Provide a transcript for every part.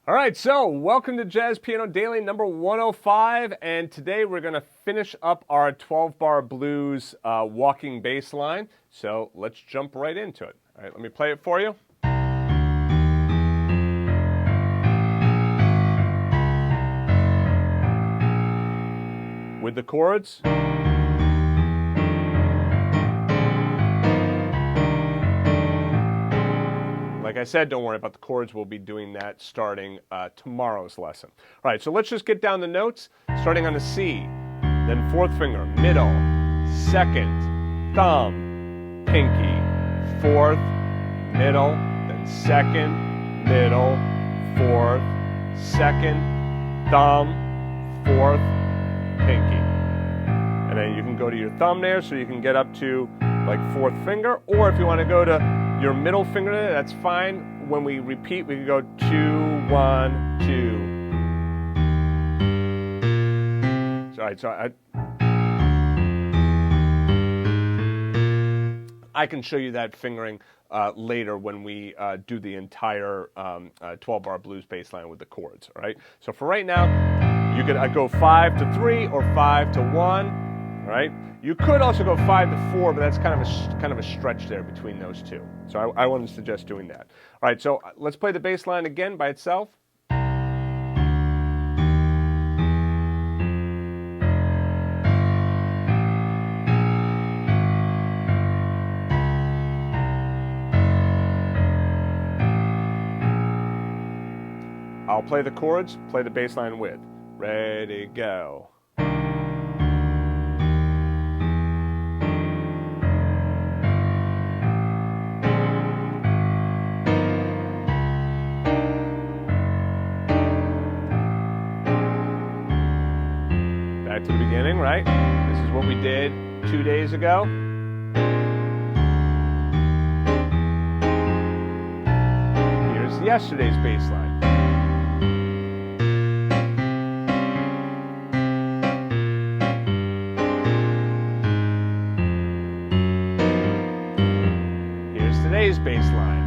All right, so welcome to Jazz Piano Daily number 105, and today we're going to finish up our 12-bar blues walking bass line. So let's jump right into it. All right, let me play it for you. With the chords. Like I said, don't worry about the chords. We'll be doing that starting tomorrow's lesson. All right, so let's just get down the notes, starting on the C, then fourth finger, middle, second, thumb, pinky, fourth, middle, then second, middle, fourth, second, thumb, fourth, pinky. And then you can go to your thumb there so you can get up to like fourth finger, or if you want to go to your middle finger, that's fine. When we repeat, we can go 2, 1, 2. Sorry, so I can show you that fingering later when we do the entire 12-bar blues bass line with the chords. All right. So for right now, you could go 5 to 3 or 5 to 1. All right. You could also go 5 to 4, but that's kind of a stretch there between those two. So I wouldn't suggest doing that. All right, so let's play the bass line again by itself. I'll play the chords, play the bass line with. Ready, go. Back to the beginning, right? This is what we did 2 days ago. Here's yesterday's bass line. Here's today's bass line.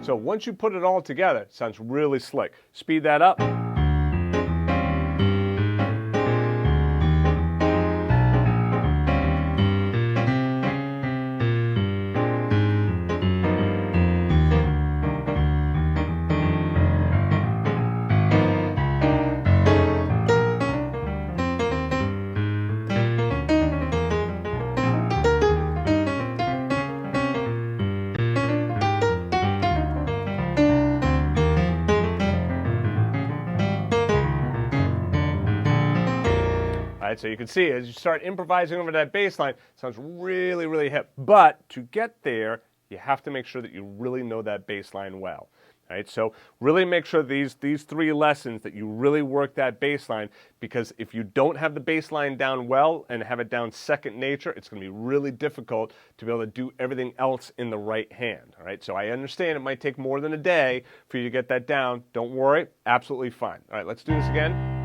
So once you put it all together, it sounds really slick. Speed that up. So you can see as you start improvising over that bass line, it sounds really, really hip. But to get there, you have to make sure that you really know that bass line well. Right? So really make sure these 3 lessons that you really work that bass line, because if you don't have the bass line down well and have it down second nature, it's going to be really difficult to be able to do everything else in the right hand. All right? So I understand it might take more than a day for you to get that down. Don't worry, absolutely fine. All right, let's do this again.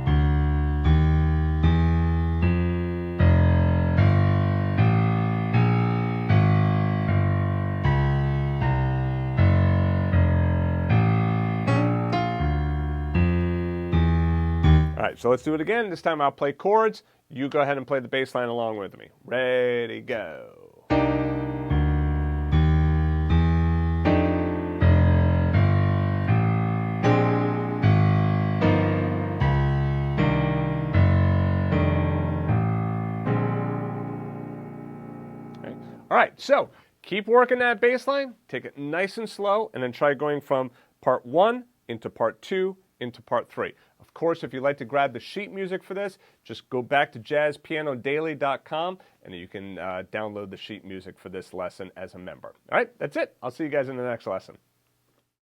All right, so let's do it again. This time I'll play chords. You go ahead and play the bass line along with me. Ready, go. All right, so keep working that bass line. Take it nice and slow, and then try going from part 1 into part 2 into part 3. Of course, if you'd like to grab the sheet music for this, just go back to jazzpianodaily.com and you can download the sheet music for this lesson as a member. All right, that's it. I'll see you guys in the next lesson.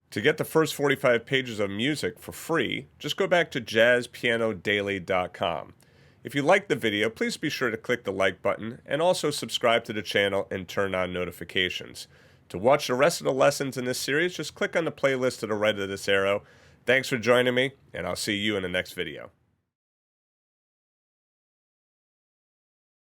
To get the first 45 pages of music for free, just go back to jazzpianodaily.com. If you liked the video, please be sure to click the like button and also subscribe to the channel and turn on notifications. To watch the rest of the lessons in this series, just click on the playlist to the right of this arrow. Thanks for joining me, and I'll see you in the next video.